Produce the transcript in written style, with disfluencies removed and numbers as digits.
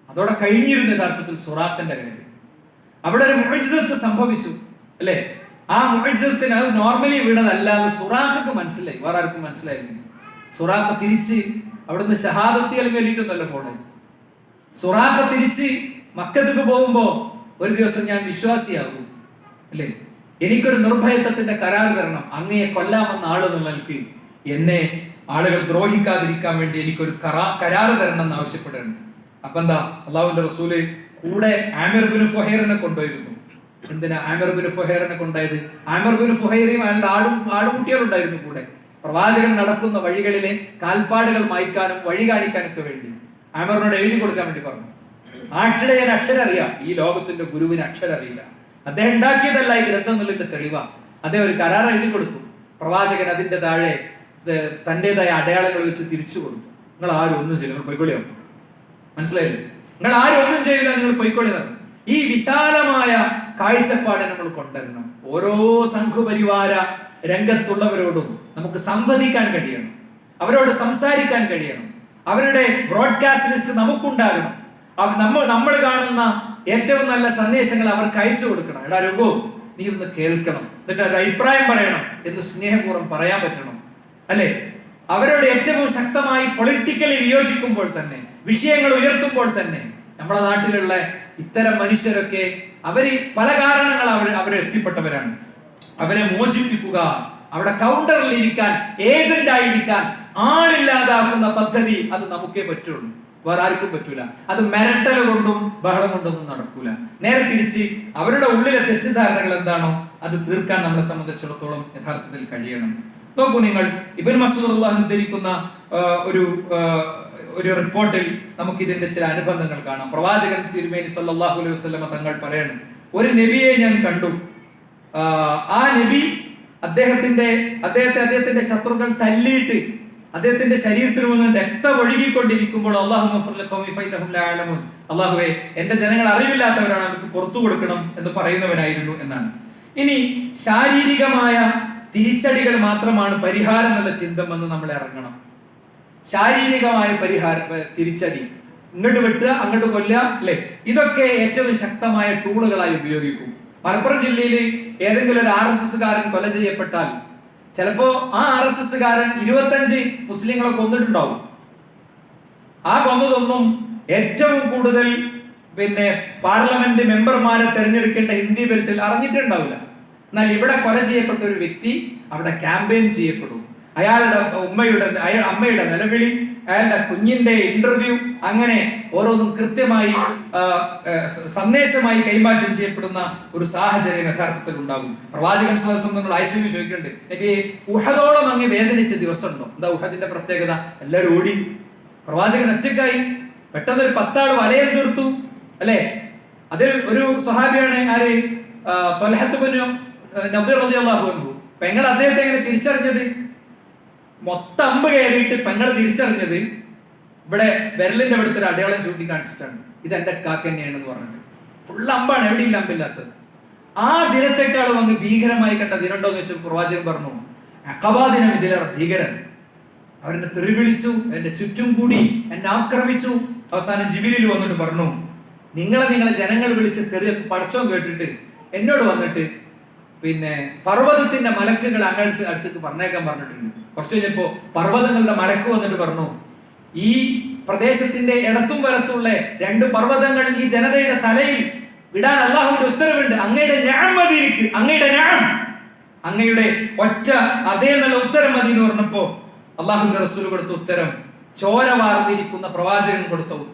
അതോടെ കഴിഞ്ഞിരുന്ന യഥാർത്ഥത്തിൽ സുറാഖിന്റെ കാര്യം. അവിടെ ഒരു മുഅ്ജിസത്ത് സംഭവിച്ചു അല്ലെ. ആ മുഅ്ജിസത്തിന് അത് നോർമലി വീണതല്ലാതെ സുറാഖക്ക് മനസ്സിലായി, വേറെ ആർക്കും മനസ്സിലായിരുന്നു. സുറാഖ തിരിച്ച് അവിടുന്ന് ഷഹാദത്ത് കലിമേലിട്ടൊന്നല്ല പോണേ. സുറാഖ തിരിച്ച് മക്കത്തേക്ക് പോകുമ്പോ ഒരു ദിവസം ഞാൻ വിശ്വാസിയാകും അല്ലെ, എനിക്കൊരു നിർഭയത്വത്തിന്റെ കരാർ തരണം, അങ്ങയെ കൊല്ലാമെന്ന ആള് നിലനിൽക്ക് എന്നെ ആളുകൾ ദ്രോഹിക്കാതിരിക്കാൻ വേണ്ടി എനിക്കൊരു കരാറ് തരണം എന്ന് ആവശ്യപ്പെടുന്നുണ്ട്. അപ്പൊ എന്താ, അള്ളാഹുവിന്റെ റസൂല് കൂടെ ആമിർ ബിൻ ഫുഹൈറിനെ കൊണ്ടുപോയിരുന്നു. എന്തിനാ ആമിർ ബിൻ ഫുഹൈറിനെ കൊണ്ടായത്? ആമിർ ബിൻ ഫുഹൈറയും അയാളുടെ ആടുകുട്ടികളുണ്ടായിരുന്നു കൂടെ. പ്രവാചകൻ നടക്കുന്ന വഴികളിലെ കാൽപ്പാടുകൾ മായ്ക്കാനും വഴി കാണിക്കാനൊക്കെ വേണ്ടി ആമിറിനോട് എഴുതി കൊടുക്കാൻ വേണ്ടി പറഞ്ഞു. ആട്ടിടയൻ അക്ഷരം അറിയാം, ഈ ലോകത്തിന്റെ ഗുരുവിന് അക്ഷരം അറിയില്ല. അദ്ദേഹം ഉണ്ടാക്കിയതല്ല ഈ ഗ്രന്ഥം എന്നുള്ളതിന്റെ തെളിവാ. അദ്ദേഹം ഒരു കരാർ എഴുതി കൊടുത്തു. പ്രവാചകൻ അതിന്റെ താഴെ തന്റേതായ അടയാളങ്ങൾ വെച്ച് തിരിച്ചു കൊടുത്തു. നിങ്ങൾ ആരും ഒന്നും ചെയ്യില്ല, നിങ്ങൾ പൊയ്ക്കൊള്ളിയോ. മനസ്സിലായില്ലേ? നിങ്ങൾ ആരും ഒന്നും ചെയ്യില്ല, നിങ്ങൾ പൊയ്ക്കൊള്ളി. ഈ വിശാലമായ കാഴ്ചപ്പാട് നമ്മൾ കൊണ്ടുവരണം. ഓരോ സംഘപരിവാര രംഗത്തുള്ളവരോടും നമുക്ക് സംവദിക്കാൻ കഴിയണം, അവരോട് സംസാരിക്കാൻ കഴിയണം. അവരുടെ ബ്രോഡ്കാസ്റ്റ് ലിസ്റ്റ് നമുക്കുണ്ടാകണം. നമ്മൾ കാണുന്ന ഏറ്റവും നല്ല സന്ദേശങ്ങൾ അവർക്ക് അയച്ചു കൊടുക്കണം. എടാ രഘു, നീ ഒന്ന് കേൾക്കണം, എന്നിട്ട് ഒരു അഭിപ്രായം പറയണം എന്ന് സ്നേഹപൂർവ്വം പറയാൻ പറ്റണം അല്ലെ. അവരോട് ഏറ്റവും ശക്തമായി പൊളിറ്റിക്കലി വിയോജിക്കുമ്പോൾ തന്നെ, വിഷയങ്ങൾ ഉയർത്തുമ്പോൾ തന്നെ, നമ്മുടെ നാട്ടിലുള്ള ഇത്തരം മനുഷ്യരൊക്കെ അവര് പല കാരണങ്ങൾ അവരെ എത്തിപ്പെട്ടവരാണ്. അവരെ മോചിപ്പിക്കുക, അവിടെ കൗണ്ടറിൽ ഇരിക്കാൻ, ഏജന്റ് ആയിരിക്കാൻ ആളില്ലാതാക്കുന്ന പദ്ധതി അത് നമുക്കേ പറ്റുള്ളൂ, വേറെ ആർക്കും പറ്റൂല. അത് മെരട്ടൽ കൊണ്ടും ബഹളം കൊണ്ടൊന്നും നടക്കൂല. നേരെ തിരിച്ച് അവരുടെ ഉള്ളിലെ തെറ്റിദ്ധാരണകൾ എന്താണോ അത് തീർക്കാൻ നമ്മളെ സംബന്ധിച്ചിടത്തോളം യഥാർത്ഥത്തിൽ കഴിയണം. നോക്കൂ നിങ്ങൾ, ഇബ്നു മസ്ഊദ് റളിയല്ലാഹു അൻഹു ധരിക്കുന്ന ഒരു റിപ്പോർട്ടിൽ നമുക്ക് ഇതിന്റെ ചില അനുബന്ധങ്ങൾ കാണാം. പ്രവാചകൻ തിരുമേനി സല്ലല്ലാഹു അലൈഹി വസല്ലം തങ്ങൾ പറയണം, ഒരു നബിയെ ഞാൻ കണ്ടു. ആ നബി അദ്ദേഹത്തിന്റെ ശത്രുക്കൾ തല്ലിയിട്ട് അദ്ദേഹത്തിന്റെ ശരീരത്തിൽ നിന്ന് രക്തം ഒഴുകിക്കൊണ്ടിരിക്കുമ്പോൾ അല്ലാഹുവേ, എന്റെ ജനങ്ങൾ അറിവില്ലാത്തവരാണ്, അവർക്ക് പുറത്തു കൊടുക്കണം എന്ന് പറയുന്നവനായിരുന്നു എന്നാണ്. ഇനി ശാരീരികമായ തിരിച്ചടികൾ മാത്രമാണ് പരിഹാരം എന്നുള്ള ചിന്ത എന്ന് നമ്മൾ ഇറങ്ങണം. ശാരീരികമായ തിരിച്ചടി, ഇങ്ങോട്ട് വെട്ടുക, അങ്ങോട്ട് കൊല്ലുക അല്ലെ, ഇതൊക്കെ ഏറ്റവും ശക്തമായ ടൂളുകളായി ഉപയോഗിക്കും. മലപ്പുറം ജില്ലയിൽ ഏതെങ്കിലും ഒരു RSSകാരൻ കൊല ചെയ്യപ്പെട്ടാൽ ചിലപ്പോ ആ RSSകാരൻ 25 മുസ്ലിങ്ങളെ കൊന്നിട്ടുണ്ടാവും. ആ കൊന്നതൊന്നും ഏറ്റവും കൂടുതൽ പാർലമെന്റ് മെമ്പർമാരെ തെരഞ്ഞെടുക്കേണ്ട ഹിന്ദി ബെൽറ്റിൽ അറിഞ്ഞിട്ടുണ്ടാവില്ല. എന്നാൽ ഇവിടെ കൊല ചെയ്യപ്പെട്ട ഒരു വ്യക്തി അവിടെ ക്യാമ്പയിൻ ചെയ്യപ്പെടും. അയാളുടെ അമ്മയുടെ നിലവിളി, അയാളുടെ കുഞ്ഞിന്റെ ഇന്റർവ്യൂ, അങ്ങനെ ഓരോന്നും കൃത്യമായി സന്ദേശമായി കൈമാറ്റം ചെയ്യപ്പെടുന്ന ഒരു സാഹചര്യം യഥാർത്ഥത്തിൽ ഉണ്ടാകും. പ്രവാചകൻ സ്വല്ലല്ലാഹു അലൈഹി വസല്ലം ആയിഷയോട് ചോദിക്കുന്നുണ്ട്, നബി ഉഹദോളം അങ്ങ് വേദനിച്ച ദിവസം ഉണ്ടോ? എന്താ ഉഹദിന്റെ പ്രത്യേകത? എല്ലാവരും ഓടി, പ്രവാചകൻ ഒറ്റക്കായി. പെട്ടെന്ന് ഒരു 10 ആൾ വലയം തീർത്തു അല്ലെ. അതിൽ ഒരു സ്വഹാബിയാണ് ആര്? ത്വൽഹത്ത് ബിൻ നഫീർ റളിയല്ലാഹു അൻഹു. പെങ്ങൾ അദ്ദേഹത്തെ എങ്ങനെ തിരിച്ചറിഞ്ഞത്? മൊത്തം അമ്പ് കയറിയിട്ട് പെങ്ങൾ തിരിച്ചറിഞ്ഞത് ഇവിടെ വിരലിന്റെ അടുത്ത് ഒരു അടയാളം ചൂണ്ടിക്കാണിച്ചിട്ടാണ്, ഇത് എന്റെ കാക്ക തന്നെയാണെന്ന് പറഞ്ഞിട്ട്. ഫുൾ അമ്പാണ്, എവിടെയില്ല അമ്പില്ലാത്തത്. ആ ദിനത്തെക്കാളും അങ്ങ് ഭീകരമായി കണ്ട ദിനമുണ്ടോ എന്ന് വെച്ചാൽ പ്രവാചകൻ പറഞ്ഞു, അഖബാ ദിനം ഇതിലേറെ ഭീകരൻ. അവരെന്നെ തെറിവിളിച്ചു, എന്റെ ചുറ്റും കൂടി എന്നെ ആക്രമിച്ചു. അവസാനം ജിബ്രീൽ വന്നിട്ട് പറഞ്ഞു, നിങ്ങളെ ജനങ്ങൾ വിളിച്ച് തെറിയൊക്കെ പടച്ചോൻ കേട്ടിട്ട് എന്നോട് വന്നിട്ട് പർവ്വതത്തിന്റെ മലക്കുകൾ അങ്ങനത്തെ അടുത്തേക്ക് പറഞ്ഞേക്കാൻ പറഞ്ഞിട്ടുണ്ട്. കുറച്ച് കഴിഞ്ഞപ്പോ പർവ്വതങ്ങളുടെ മലക്ക് വന്നിട്ട് പറഞ്ഞു, ഈ പ്രദേശത്തിന്റെ ഇടത്തും വലത്തുള്ള 2 പർവ്വതങ്ങൾ ഈ ജനതയുടെ തലയിൽ വിടാൻ അല്ലാഹുവിന്റെ ഉത്തരവുണ്ട്. അങ്ങയുടെ അങ്ങയുടെ ഒറ്റ അതേ നല്ല ഉത്തരം മതി എന്ന് പറഞ്ഞപ്പോ അല്ലാഹുവിന്റെ റസൂൽ കൊടുത്ത ഉത്തരം, ചോര വാർന്നിരിക്കുന്ന പ്രവാചകൻ കൊടുത്ത ഉത്തരം.